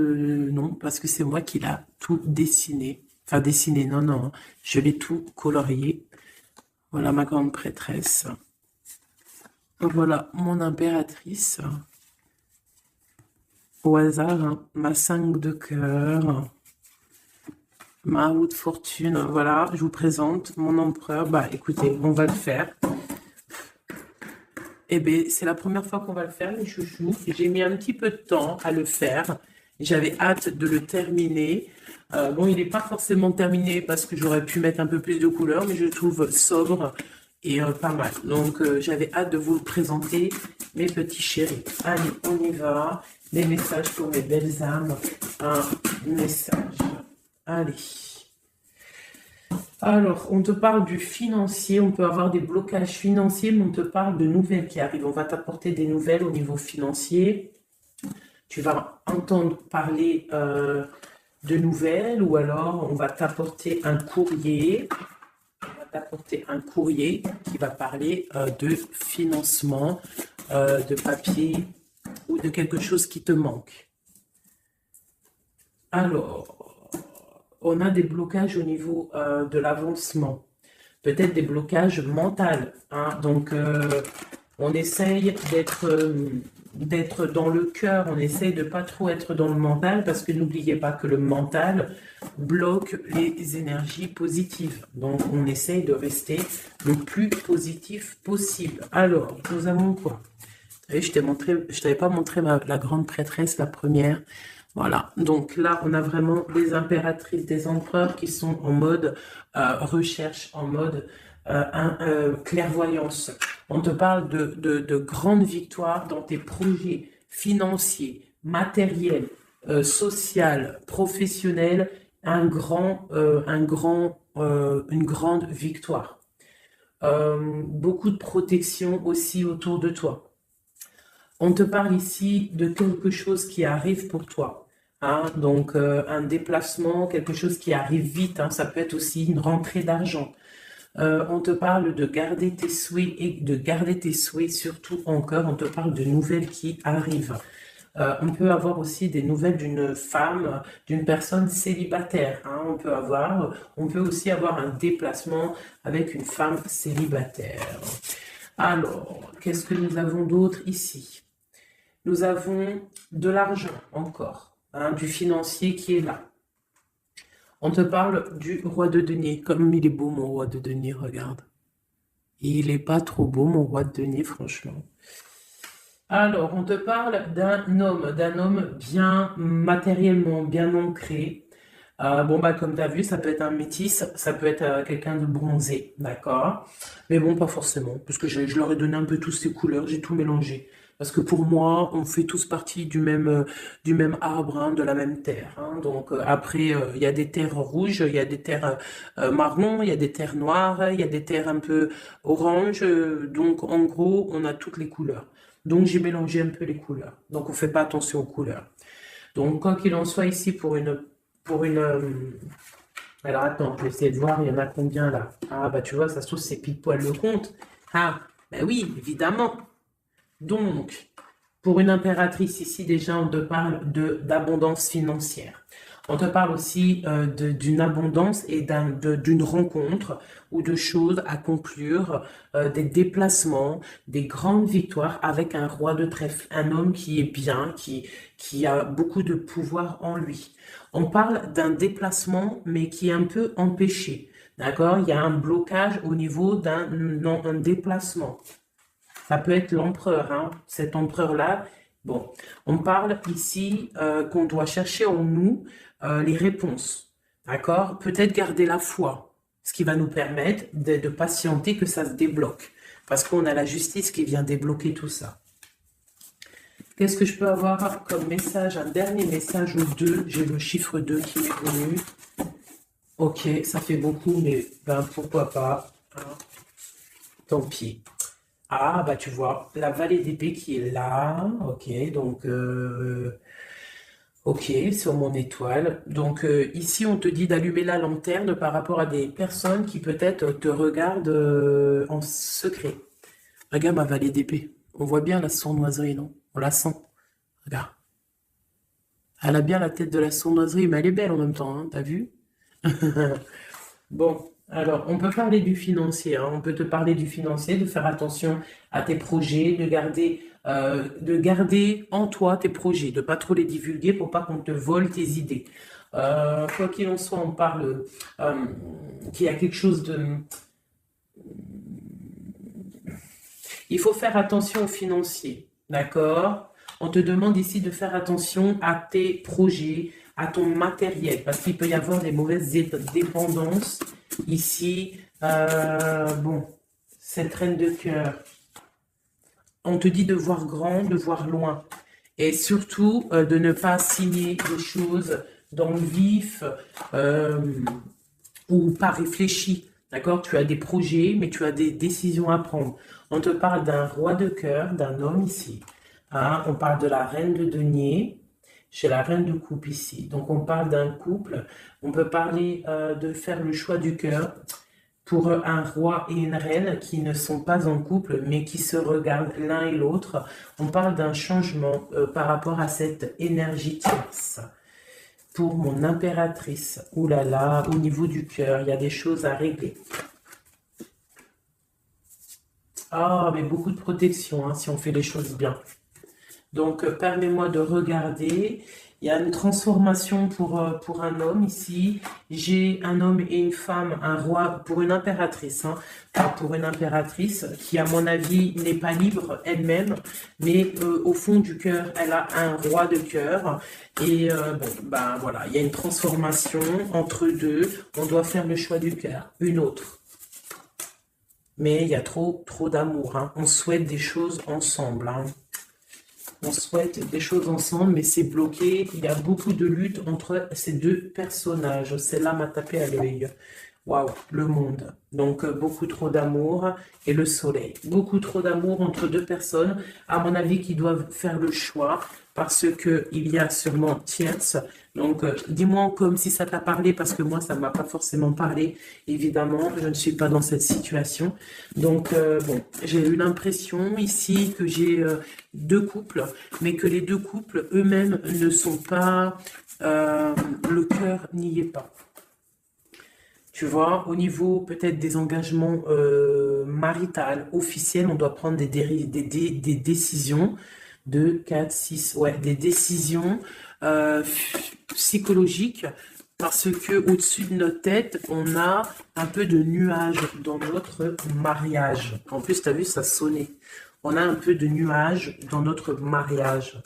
nom parce que c'est moi qui l'ai tout dessiné. Enfin, dessiné, non, non. Je l'ai tout colorié. Voilà ma grande prêtresse. Voilà mon impératrice. Au hasard, hein, ma 5 de cœur. Ma roue de fortune. Voilà, je vous présente mon empereur. Bah, écoutez, on va le faire. Eh bien, c'est la première fois qu'on va le faire, les chouchous. J'ai mis un petit peu de temps à le faire. J'avais hâte de le terminer. Bon, il n'est pas forcément terminé parce que j'aurais pu mettre un peu plus de couleurs, mais je le trouve sobre et pas mal. Donc, j'avais hâte de vous le présenter, mes petits chéris. Allez, on y va. Des messages pour mes belles âmes. Un message Allez. Alors, on te parle du financier, on peut avoir des blocages financiers, mais on te parle de nouvelles qui arrivent. On va t'apporter des nouvelles au niveau financier. Tu vas entendre parler de nouvelles ou alors on va t'apporter un courrier. On va t'apporter un courrier qui va parler de financement, de papier ou de quelque chose qui te manque. Alors, on a des blocages au niveau de l'avancement, peut-être des blocages mentaux, hein. Donc, on essaye d'être dans le cœur, on essaye de pas trop être dans le mental, parce que n'oubliez pas que le mental bloque les énergies positives. Donc, on essaye de rester le plus positif possible. Alors, nous avons quoi? Vous voyez, je t'avais pas montré la grande prêtresse, la première. Voilà, donc là, on a vraiment les impératrices des empereurs qui sont en mode recherche, en mode clairvoyance. On te parle de grandes victoires dans tes projets financiers, matériels, social, professionnels, une grande victoire. Beaucoup de protection aussi autour de toi. On te parle ici de quelque chose qui arrive pour toi. Hein, donc, un déplacement, quelque chose qui arrive vite. Hein, ça peut être aussi une rentrée d'argent. On te parle de garder tes souhaits et de garder tes souhaits, surtout encore, on te parle de nouvelles qui arrivent. On peut avoir aussi des nouvelles d'une femme, d'une personne célibataire. Hein, on peut aussi avoir un déplacement avec une femme célibataire. Alors, qu'est-ce que nous avons d'autre ici? Nous avons de l'argent encore, hein, du financier qui est là. On te parle du roi de denier. Comme il est beau, mon roi de denier, regarde. Il est pas trop beau, mon roi de denier, franchement. Alors, on te parle d'un homme bien matériellement, bien ancré. Bon, bah, comme tu as vu, ça peut être un métis, ça peut être quelqu'un de bronzé, d'accord? Mais bon, pas forcément, parce que je leur ai donné un peu toutes ces couleurs, j'ai tout mélangé. Parce que pour moi, on fait tous partie du même arbre, hein, de la même terre. Hein. Donc après, il y a des terres rouges, il y a des terres marron, il y a des terres noires, il y a des terres un peu orange. Donc en gros, on a toutes les couleurs. Donc j'ai mélangé un peu les couleurs. Donc on fait pas attention aux couleurs. Donc quoi qu'il en soit ici pour une alors attends, je vais essayer de voir, il y en a combien là? Ah bah tu vois, ça se trouve c'est pile poil le compte. Ah, bah oui, évidemment. Donc, pour une impératrice ici, déjà, on te parle d'abondance financière. On te parle aussi d'une abondance et d'une rencontre ou de choses à conclure, des déplacements, des grandes victoires avec un roi de trèfle, un homme qui est bien, qui a beaucoup de pouvoir en lui. On parle d'un déplacement, mais qui est un peu empêché. D'accord? Il y a un blocage au niveau d'un déplacement. Ça peut être l'empereur, hein, cet empereur-là. Bon, on parle ici qu'on doit chercher en nous les réponses, d'accord? Peut-être garder la foi, ce qui va nous permettre de patienter que ça se débloque, parce qu'on a la justice qui vient débloquer tout ça. Qu'est-ce que je peux avoir comme message? Un dernier message ou deux. J'ai le chiffre 2 qui est venu. Ok, ça fait beaucoup, mais ben, pourquoi pas, hein. Tant pis. Ah, bah tu vois, la vallée d'épée qui est là. Ok, donc, ok, sur mon étoile. Donc, ici, on te dit d'allumer la lanterne par rapport à des personnes qui peut-être te regardent en secret. Regarde ma vallée d'épée. On voit bien la sournoiserie, non? On la sent. Regarde. Elle a bien la tête de la sournoiserie, mais elle est belle en même temps, hein, t'as vu? Bon, alors, on peut parler du financier, hein. On peut te parler du financier, de faire attention à tes projets, de garder en toi tes projets, de pas trop les divulguer pour pas qu'on te vole tes idées. Quoi qu'il en soit, on parle qu'il y a quelque chose de... Il faut faire attention aux financiers, d'accord? On te demande ici de faire attention à tes projets, à ton matériel, parce qu'il peut y avoir des mauvaises dépendances. Ici, bon, cette reine de cœur, on te dit de voir grand, de voir loin. Et surtout, de ne pas signer des choses dans le vif euh, ou pas réfléchi. D'accord? Tu as des projets, mais tu as des décisions à prendre. On te parle d'un roi de cœur, d'un homme ici. Hein, on parle de la reine de denier. Chez la reine de coupe ici. Donc on parle d'un couple. On peut parler de faire le choix du cœur pour un roi et une reine qui ne sont pas en couple, mais qui se regardent l'un et l'autre. On parle d'un changement par rapport à cette énergie tierce. Pour mon impératrice, ouh là là, au niveau du cœur, il y a des choses à régler. Ah, mais beaucoup de protection, hein, si on fait les choses bien. Donc, permets-moi de regarder. Il y a une transformation pour un homme ici. J'ai un homme et une femme, un roi pour une impératrice. Hein, pas pour une impératrice qui, à mon avis, n'est pas libre elle-même. Mais au fond du cœur, elle a un roi de cœur. Et bon, ben voilà, il y a une transformation entre deux. On doit faire le choix du cœur. Une autre. Mais il y a trop d'amour. Hein. On souhaite des choses ensemble. Hein. On souhaite des choses ensemble, mais c'est bloqué. Il y a beaucoup de lutte entre ces deux personnages. Celle-là m'a tapé à l'œil. Waouh, le monde. Donc, beaucoup trop d'amour et le soleil. Beaucoup trop d'amour entre deux personnes, à mon avis, qui doivent faire le choix parce que il y a sûrement tierce. Donc, dis-moi comme si ça t'a parlé parce que moi, ça ne m'a pas forcément parlé. Évidemment, je ne suis pas dans cette situation. Donc, bon, j'ai eu l'impression ici que j'ai deux couples, mais que les deux couples eux-mêmes ne sont pas, le cœur n'y est pas. Tu vois, au niveau peut-être des engagements maritales, officiels, on doit prendre des décisions de 4, 6, ouais, des décisions psychologiques parce que au-dessus de notre tête, on a un peu de nuages dans notre mariage. En plus, tu as vu, ça sonnait. On a un peu de nuages dans notre mariage.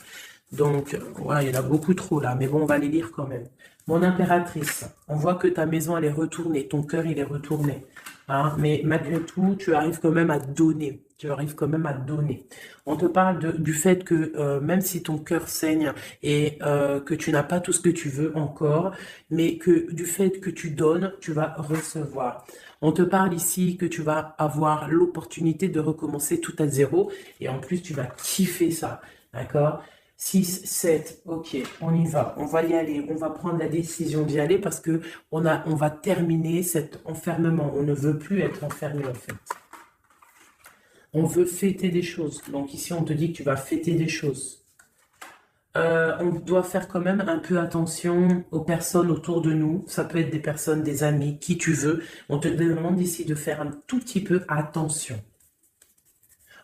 Donc, voilà, il y en a beaucoup trop là, mais bon, on va les lire quand même. Mon impératrice, on voit que ta maison, elle est retournée, ton cœur, il est retourné. Hein, mais malgré tout, tu arrives quand même à donner. Tu arrives quand même à donner. On te parle du fait que même si ton cœur saigne et que tu n'as pas tout ce que tu veux encore, mais que du fait que tu donnes, tu vas recevoir. On te parle ici que tu vas avoir l'opportunité de recommencer tout à zéro et en plus, tu vas kiffer ça. D'accord? 6, 7, ok, on y va, on va y aller, on va prendre la décision d'y aller parce que on va terminer cet enfermement. On ne veut plus être enfermé en fait. On veut fêter des choses. Donc ici, on te dit que tu vas fêter des choses. On doit faire quand même un peu attention aux personnes autour de nous. Ça peut être des personnes, des amis, qui tu veux. On te demande ici de faire un tout petit peu attention.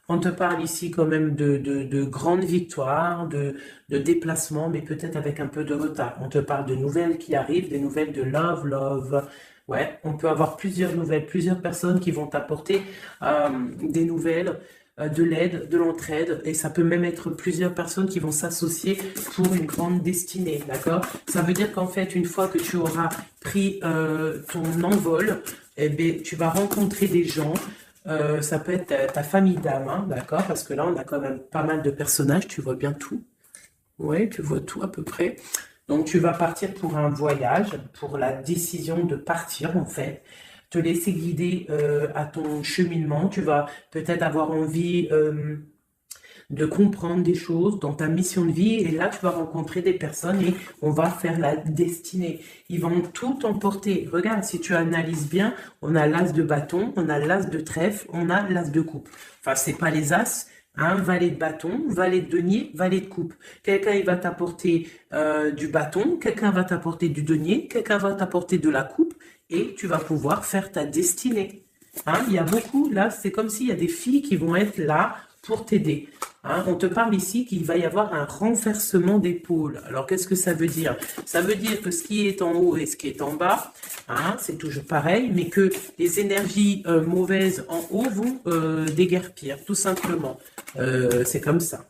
On te parle ici quand même de grandes victoires, de déplacements, mais peut-être avec un peu de retard. On te parle de nouvelles qui arrivent, des nouvelles de love. Ouais, on peut avoir plusieurs nouvelles, plusieurs personnes qui vont t'apporter des nouvelles, de l'aide, de l'entraide, et ça peut même être plusieurs personnes qui vont s'associer pour une grande destinée, d'accord? Ça veut dire qu'en fait, une fois que tu auras pris ton envol, eh bien, tu vas rencontrer des gens. Ça peut être ta famille d'âme, hein, d'accord? Parce que là, on a quand même pas mal de personnages, tu vois bien tout. Oui, tu vois tout à peu près. Donc, tu vas partir pour un voyage, pour la décision de partir, en fait. Te laisser guider à ton cheminement. Tu vas peut-être avoir envie de comprendre des choses dans ta mission de vie. Et là, tu vas rencontrer des personnes et on va faire la destinée. Ils vont tout emporter. Regarde, si tu analyses bien, on a l'as de bâton, on a l'as de trèfle, on a l'as de coupe. Enfin, c'est pas les as. Hein, valet de bâton, valet de denier, valet de coupe. Quelqu'un il va t'apporter du bâton, quelqu'un va t'apporter du denier, quelqu'un va t'apporter de la coupe et tu vas pouvoir faire ta destinée. Hein, il y a beaucoup, là, c'est comme s'il y a des filles qui vont être là pour t'aider. Hein, on te parle ici qu'il va y avoir un renversement d'épaule. Alors, qu'est-ce que ça veut dire? Ça veut dire que ce qui est en haut et ce qui est en bas, hein, c'est toujours pareil, mais que les énergies mauvaises en haut vont déguerpir, tout simplement. C'est comme ça.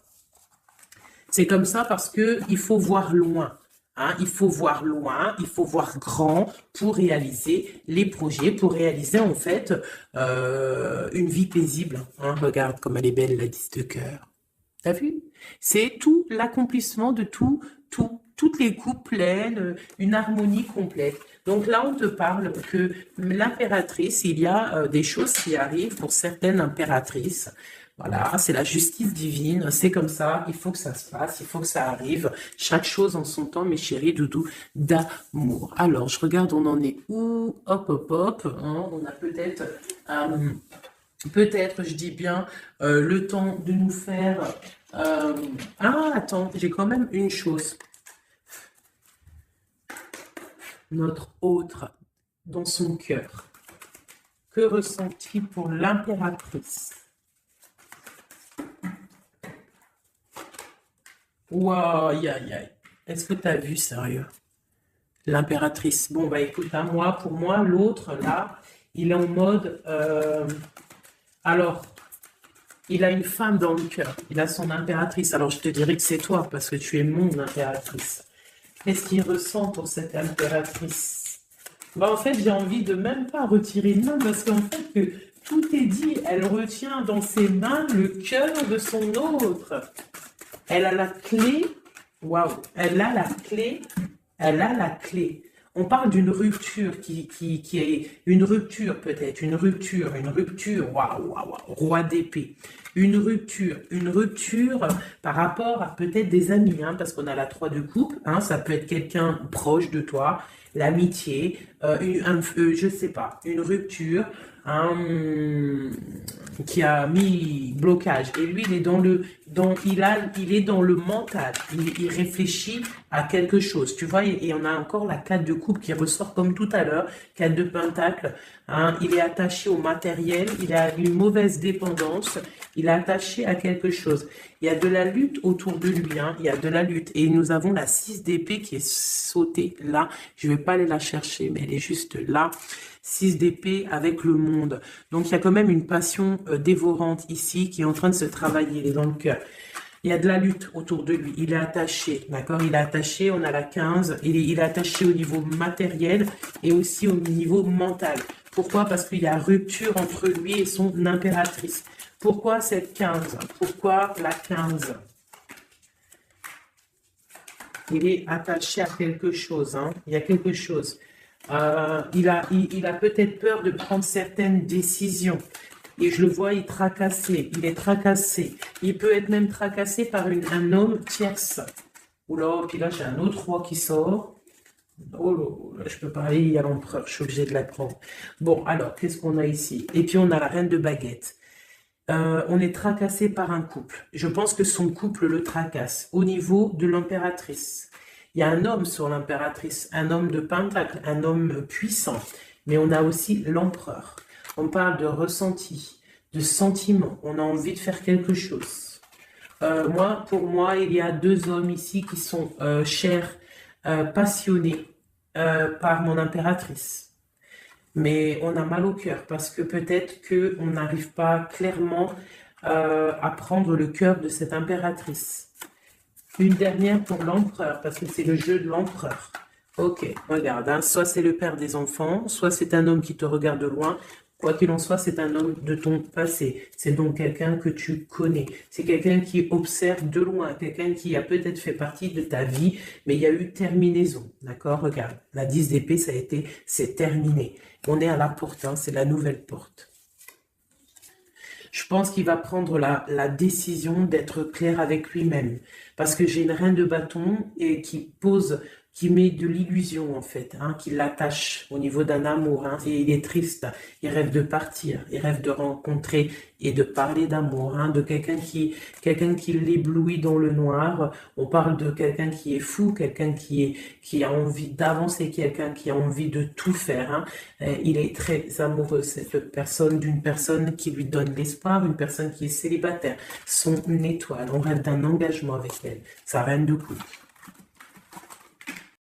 C'est comme ça parce que il faut voir loin. Hein, il faut voir loin, il faut voir grand pour réaliser les projets, pour réaliser en fait une vie paisible. Hein, regarde comme elle est belle, la 10 de cœur. T'as vu? C'est tout l'accomplissement de tout. toutes les coupes pleines, une harmonie complète. Donc là, on te parle que l'impératrice, il y a des choses qui arrivent pour certaines impératrices. Voilà, c'est la justice divine, c'est comme ça, il faut que ça se passe, il faut que ça arrive. Chaque chose en son temps, mes chéris doudous, d'amour. Alors, je regarde, on en est où? Hop, hop, hop. Hein, on a peut-être, je dis bien, le temps de nous faire... Ah, attends, j'ai quand même une chose. Notre autre, dans son cœur, que ressent-il pour l'impératrice? Waouh, aïe, aïe, aïe. Est-ce que tu as vu, sérieux? L'impératrice. Bon, bah écoute, hein, pour moi, l'autre, là, il est en mode... alors, il a une femme dans le cœur. Il a son impératrice. Alors, je te dirais que c'est toi, parce que tu es mon impératrice. Qu'est-ce qu'il ressent pour cette impératrice? Bah, en fait, j'ai envie de même pas retirer de main, parce qu'en fait, que tout est dit. Elle retient dans ses mains le cœur de son autre. Elle a la clé. Waouh, elle a la clé. Elle a la clé. On parle d'une rupture qui est une rupture peut-être, une rupture, waouh, waouh, waouh, roi d'épée. Une rupture par rapport à peut-être des amis, hein, parce qu'on a la 3 de coupe, hein, ça peut être quelqu'un proche de toi, l'amitié, je sais pas, une rupture, hein, qui a mis blocage. Et lui, il est il est dans le mental. Il réfléchit à quelque chose. Tu vois, et on a encore la 4 de coupe qui ressort comme tout à l'heure. 4 de pentacle. Hein, il est attaché au matériel. Il a une mauvaise dépendance. Il est attaché à quelque chose. Il y a de la lutte autour de lui. Hein, il y a de la lutte. Et nous avons la 6 d'épée qui est sautée là. Je vais pas aller la chercher, mais elle est juste là. 6 d'épée avec le monde. Donc, il y a quand même une passion dévorante ici qui est en train de se travailler. Il est dans le cœur. Il y a de la lutte autour de lui. Il est attaché, d'accord? Il est attaché, on a la 15. Il est attaché au niveau matériel et aussi au niveau mental. Pourquoi? Parce qu'il y a rupture entre lui et son impératrice. Pourquoi cette 15? Pourquoi la 15? Il est attaché à quelque chose, hein? Il y a quelque chose. Il a peut-être peur de prendre certaines décisions. Et je le vois, il est tracassé. Il peut être même tracassé par un homme tierce. Oula, puis là, j'ai un autre roi qui sort. Oh là, je peux pas aller, il y a l'empereur, je suis obligée de la prendre. Bon, alors, qu'est-ce qu'on a ici? Et puis, on a la reine de baguette. On est tracassé par un couple. Je pense que son couple le tracasse au niveau de l'impératrice. Il y a un homme sur l'impératrice, un homme de pentacle, un homme puissant. Mais on a aussi l'empereur. On parle de ressenti, de sentiment. On a envie de faire quelque chose. Pour moi, il y a 2 hommes ici qui sont chers, passionnés par mon impératrice. Mais on a mal au cœur parce que peut-être qu'on n'arrive pas clairement à prendre le cœur de cette impératrice. Une dernière pour l'empereur, parce que c'est le jeu de l'empereur. Ok, regarde, hein, soit c'est le père des enfants, soit c'est un homme qui te regarde de loin. Quoi qu'il en soit, c'est un homme de ton passé. C'est donc quelqu'un que tu connais. C'est quelqu'un qui observe de loin, quelqu'un qui a peut-être fait partie de ta vie, mais il y a eu terminaison. D'accord? Regarde, la 10 d'épée, c'est terminé. On est à la porte, hein, c'est la nouvelle porte. Je pense qu'il va prendre la décision d'être clair avec lui-même. Parce que j'ai une reine de bâton et qui met de l'illusion en fait, hein, qui l'attache au niveau d'un amour. Hein, et il est triste, il rêve de partir, il rêve de rencontrer et de parler d'amour, hein, de quelqu'un qui l'éblouit dans le noir. On parle de quelqu'un qui est fou, quelqu'un qui a envie d'avancer, quelqu'un qui a envie de tout faire. Hein. Il est très amoureux, d'une personne qui lui donne l'espoir, une personne qui est célibataire, son étoile. On rêve d'un engagement avec elle, sa reine de coupe.